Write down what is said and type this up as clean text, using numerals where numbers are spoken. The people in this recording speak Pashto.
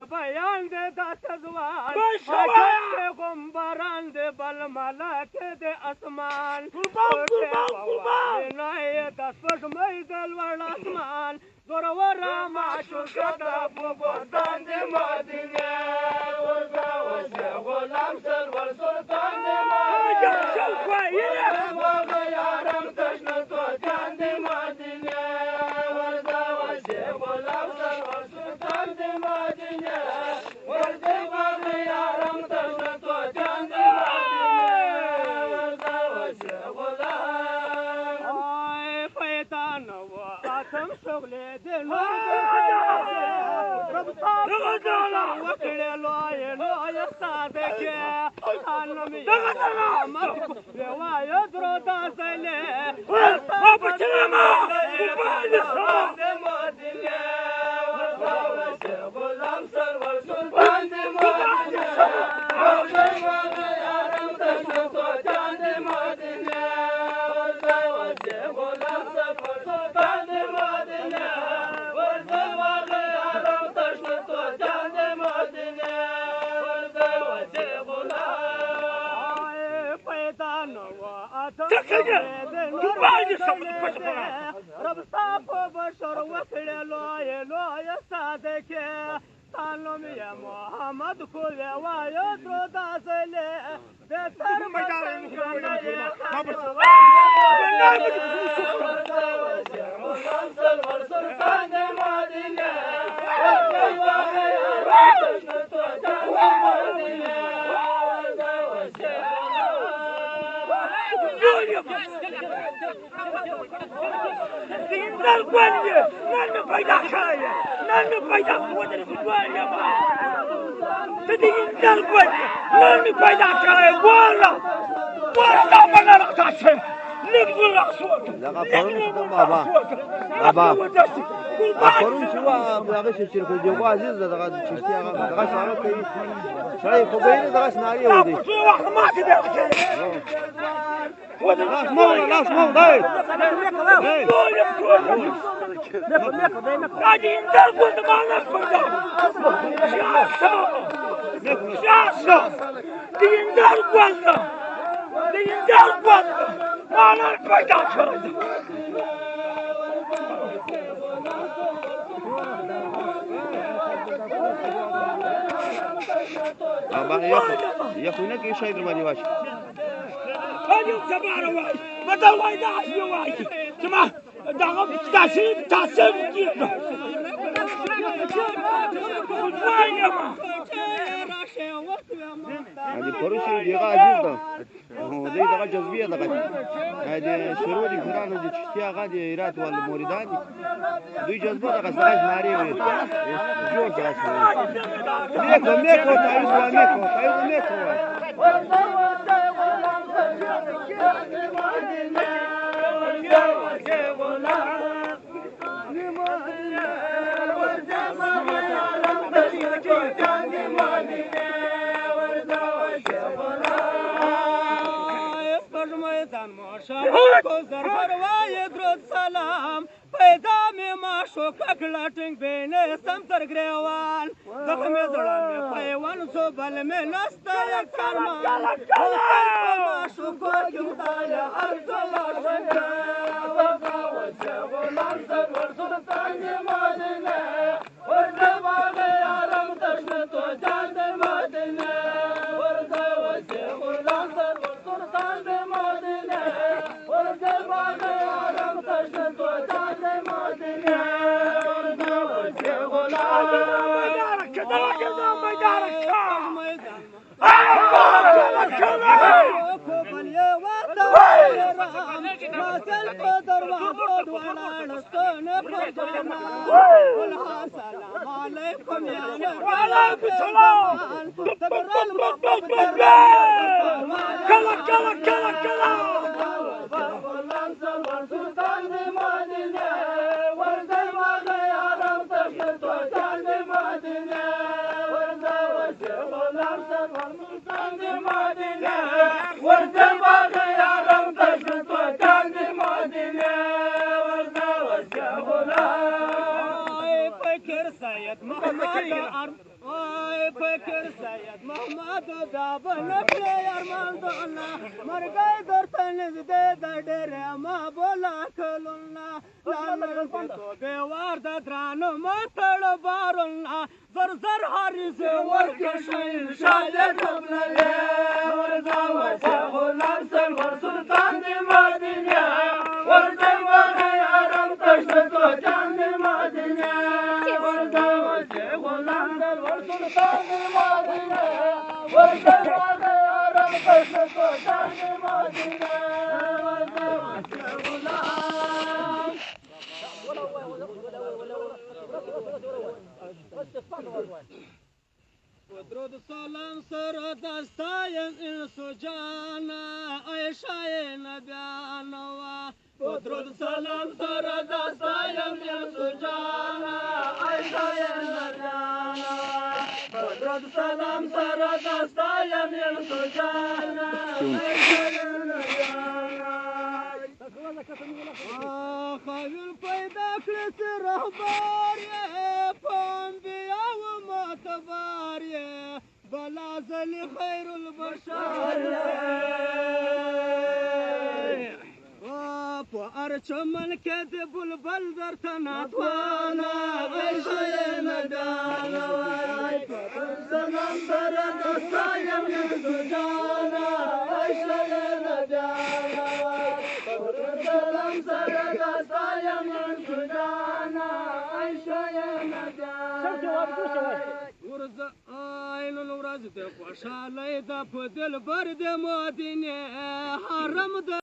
بیان دے دست زوان پیغمبران دے بل ملک دے اسمان قربان نائے دست پشمی دل ورد اسمان زورورا معشوق دا بوبردان دے مدینہ ورزا وزے غلام سرور سلطان دے مدینہ ورزا یارم تشن تو جان دے مدینہ ورزا وزے غلام سرور سلطان دے مدینہ ورزا ورزا یارم تشن تو جان دے مدینہ ورزا وزے غلام آئے پیتان و آتم شغلے دل رب صاحب وکڑے لوئے صادقے عالمی محمد روایت درو دازلے بابا چلما مدینہ ورزا غلام سرور سلطان دے مدینہ ورزا یارم تشن تو جان دے مدینہ ورزا غلام سرور سلطان دے مدینہ ورزا یارم تشن تو جان دے مدینہ ورزا غلام پیدا نوا رب صاحب بشر وکڑے لوئے صادقے تعلم یا محمد کل وایت رو دازلے بہتر مدن سرور سلطان دے مدینہ دل گولیه نن پیدا شاید نن پیدا بودن گولیه ما تدین دل گولیه نن پیدا شاید والا من رقصه نبغى رقصوك لا قارون بابا بابا قارون شو بلاغش الشركة الجوا عزيز ده تشتي ده شعره كي شاي فوقين ده ناري ودي ما تبي لا اسمه داي قاعدين نقول ما نقول شاشة دين نقول ما نقول بابا يا اخونا كي شاي درماني واش هذه زبارة واي بدل واي داعش واي جماعة دعم تاسيب كيف هذه بروسي دي عزيز ده دي ده جذبيه ده هذه شروط الفران دي تشتيا غادي ايرات ولا مورداني دي جذبه ده غاش ماري وي جو غاش ميكو تايز ميكو سلام پیدا میں ماشو ککلٹنگ بینے سمتر گریوان زخم زڑا میں پیوان سو بل میں نستا یک سرمان ماشو کو کمتایا ارزلا شنگا وزا وزا غلام سرور سلطان دے مدینہ ورزا باغی آرام تشن تو جان دے مدینہ ورزا وزا غلام سرور سلطان دے مدینہ ورزا باغی آرام تشن تو جان دے مدینہ ورزا وزا غلام محمد وای فکر سید محمد دا بنکړې ارمان د الله مرګی درته نږدې د ډېرې ما بولا کلونه لاله توبې وار د درانه متړ بارونه زر زر حارث ورکشئ شاید ابنلې ورځه ورځه غلام سرور سلطان د مدینه ورځه ورځه ارم تشتو جان د مدینه ورځه ورځه غلام سرور سلطان د مدینه ورځه ورځه ارم تشتو جان د مدینه ورځه ورځه غلام ودرود سلام سره دستایم انسو جانا عایشه نبیانوا ودرود سلام سره دستایم انسو جانا عایشه نبیانوا ودرود سلام سره دستایم انسو جانا عایشه نبیانوا خاویل پیدا کړی چې رهبر یې په انبیاو معتبر یې بلا ځلې خیر البشر په هر چمن کې د بلبل درته ناتوانه عایشه یې نګانه وای په سلام سره دستایم انسو جانه عایشه یې نګانه سلام سره دستایم انسو جانه عایشه یې نګانه ورځه نن ورځ د خوشحالۍ ده په دلبر د مدینې حرم ده